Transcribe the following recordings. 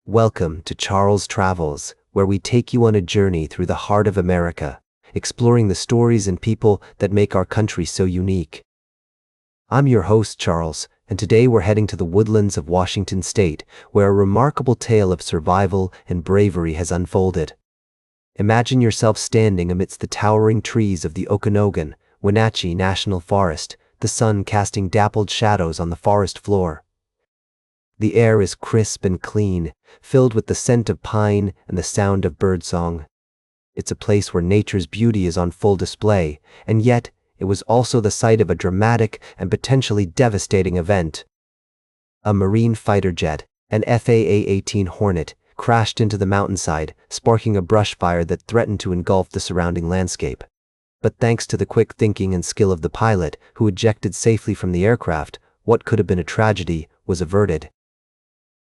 Welcome to Charles Travels, where we take you on a journey through the heart of America, exploring the stories and people that make our country so unique. I'm your host, Charles, and today we're heading to the woodlands of Washington State, where a remarkable tale of survival and bravery has unfolded. Imagine yourself standing amidst the towering trees of the Okanogan, Wenatchee National Forest, the sun casting dappled shadows on the forest floor. The air is crisp and clean, filled with the scent of pine and the sound of birdsong. It's a place where nature's beauty is on full display, and yet it was also the site of a dramatic and potentially devastating event. A Marine fighter jet, an FAA-18 Hornet, crashed into the mountainside, sparking a brush fire that threatened to engulf the surrounding landscape. But thanks to the quick thinking and skill of the pilot, who ejected safely from the aircraft, what could have been a tragedy was averted.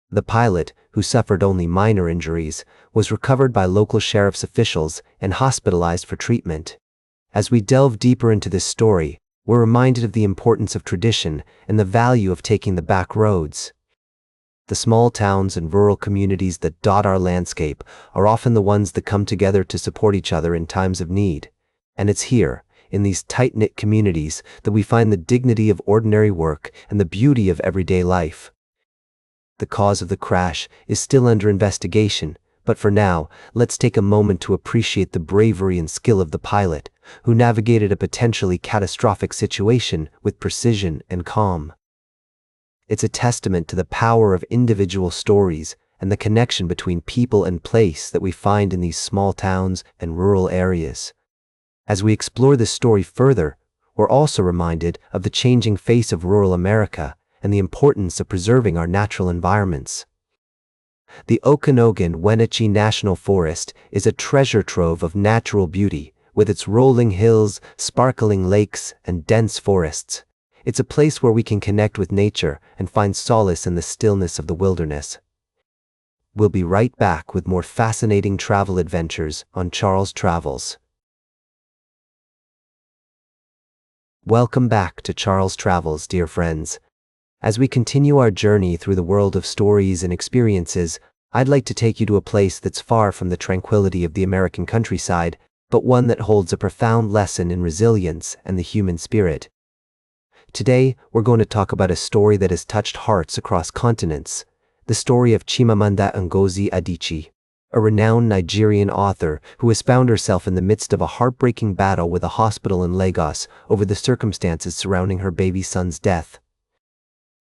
The pilot, who suffered only minor injuries, was recovered by local sheriff's officials and hospitalized for treatment. As we delve deeper into this story, we're reminded of the importance of tradition and the value of taking the back roads. The small towns and rural communities that dot our landscape are often the ones that come together to support each other in times of need. And it's here, in these tight-knit communities, that we find the dignity of ordinary work and the beauty of everyday life. The cause of the crash is still under investigation, but for now, let's take a moment to appreciate the bravery and skill of the pilot, who navigated a potentially catastrophic situation with precision and calm. It's a testament to the power of individual stories and the connection between people and place that we find in these small towns and rural areas. As we explore this story further, we're also reminded of the changing face of rural America and the importance of preserving our natural environments. The Okanogan Wenatchee National Forest is a treasure trove of natural beauty, with its rolling hills, sparkling lakes, and dense forests. It's a place where we can connect with nature and find solace in the stillness of the wilderness. We'll be right back with more fascinating travel adventures on Charles Travels. Welcome back to Charles Travels, dear friends. As we continue our journey through the world of stories and experiences, I'd like to take you to a place that's far from the tranquility of the American countryside, but one that holds a profound lesson in resilience and the human spirit. Today, we're going to talk about a story that has touched hearts across continents, the story of Chimamanda Ngozi Adichie, a renowned Nigerian author who has found herself in the midst of a heartbreaking battle with a hospital in Lagos over the circumstances surrounding her baby son's death.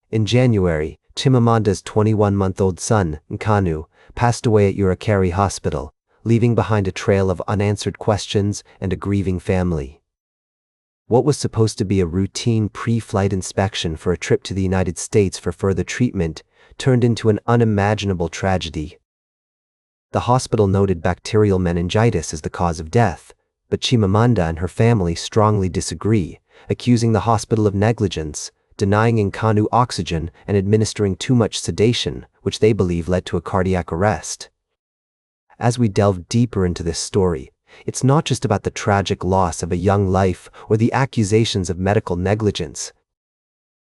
In January, Chimamanda's 21-month-old son, Nkanu, passed away at Urakari Hospital, leaving behind a trail of unanswered questions and a grieving family. What was supposed to be a routine pre-flight inspection for a trip to the United States for further treatment turned into an unimaginable tragedy. The hospital noted bacterial meningitis as the cause of death, but Chimamanda and her family strongly disagree, accusing the hospital of negligence, denying Nkanu oxygen and administering too much sedation, which they believe led to a cardiac arrest. As we delve deeper into this story, it's not just about the tragic loss of a young life or the accusations of medical negligence.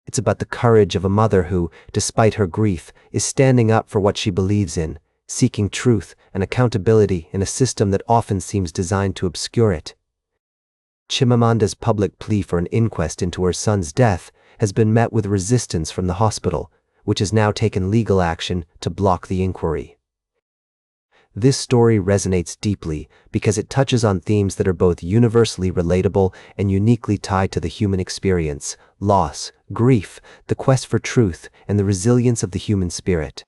It's about the courage of a mother who, despite her grief, is standing up for what she believes in, seeking truth and accountability in a system that often seems designed to obscure it. Chimamanda's public plea for an inquest into her son's death has been met with resistance from the hospital, which has now taken legal action to block the inquiry. This story resonates deeply because it touches on themes that are both universally relatable and uniquely tied to the human experience: loss, grief, the quest for truth, and the resilience of the human spirit.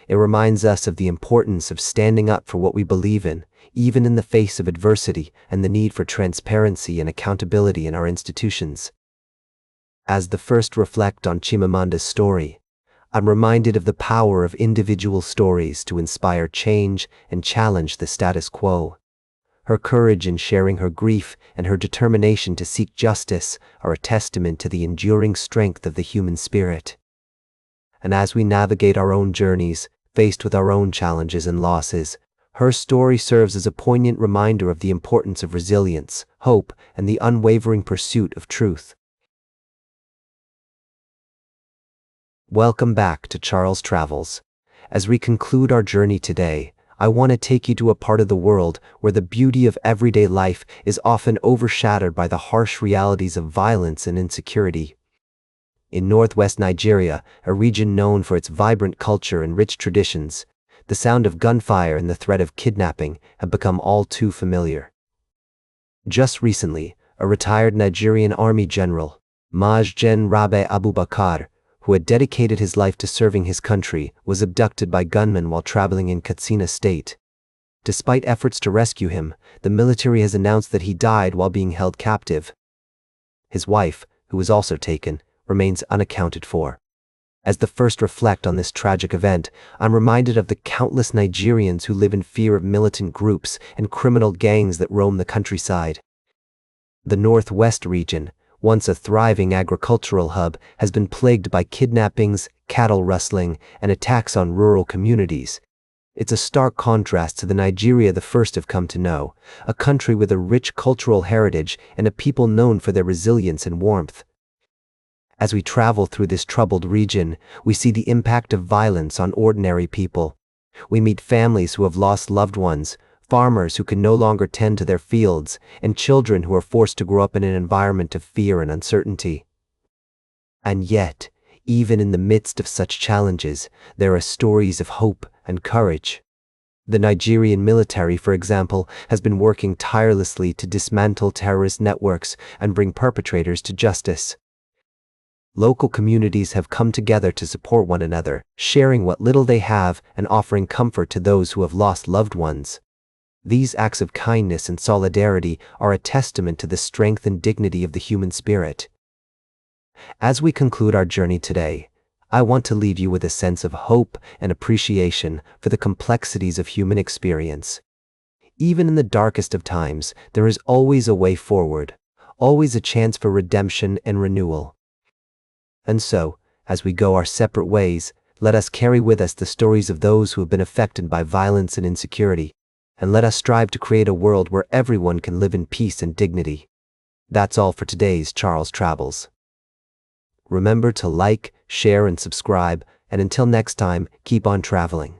It reminds us of the importance of standing up for what we believe in, even in the face of adversity, and the need for transparency and accountability in our institutions. As the first reflect on Chimamanda's story, I'm reminded of the power of individual stories to inspire change and challenge the status quo. Her courage in sharing her grief and her determination to seek justice are a testament to the enduring strength of the human spirit. And as we navigate our own journeys, faced with our own challenges and losses, her story serves as a poignant reminder of the importance of resilience, hope, and the unwavering pursuit of truth. Welcome back to Charles Travels. As we conclude our journey today, I want to take you to a part of the world where the beauty of everyday life is often overshadowed by the harsh realities of violence and insecurity. In northwest Nigeria, a region known for its vibrant culture and rich traditions, the sound of gunfire and the threat of kidnapping have become all too familiar. Just recently, a retired Nigerian army general, Maj Gen Rabe Abubakar, who had dedicated his life to serving his country, was abducted by gunmen while traveling in Katsina State. Despite efforts to rescue him, the military has announced that he died while being held captive. His wife, who was also taken, remains unaccounted for. As the first reflect on this tragic event, I'm reminded of the countless Nigerians who live in fear of militant groups and criminal gangs that roam the countryside. The Northwest region, once a thriving agricultural hub, has been plagued by kidnappings, cattle rustling, and attacks on rural communities. It's a stark contrast to the Nigeria the first have come to know, a country with a rich cultural heritage and a people known for their resilience and warmth. As we travel through this troubled region, we see the impact of violence on ordinary people. We meet families who have lost loved ones, farmers who can no longer tend to their fields, and children who are forced to grow up in an environment of fear and uncertainty. And yet, even in the midst of such challenges, there are stories of hope and courage. The Nigerian military, for example, has been working tirelessly to dismantle terrorist networks and bring perpetrators to justice. Local communities have come together to support one another, sharing what little they have and offering comfort to those who have lost loved ones. These acts of kindness and solidarity are a testament to the strength and dignity of the human spirit. As we conclude our journey today, I want to leave you with a sense of hope and appreciation for the complexities of human experience. Even in the darkest of times, there is always a way forward, always a chance for redemption and renewal. And so, as we go our separate ways, let us carry with us the stories of those who have been affected by violence and insecurity, and let us strive to create a world where everyone can live in peace and dignity. That's all for today's Charles Travels. Remember to like, share, and subscribe, and until next time, keep on traveling.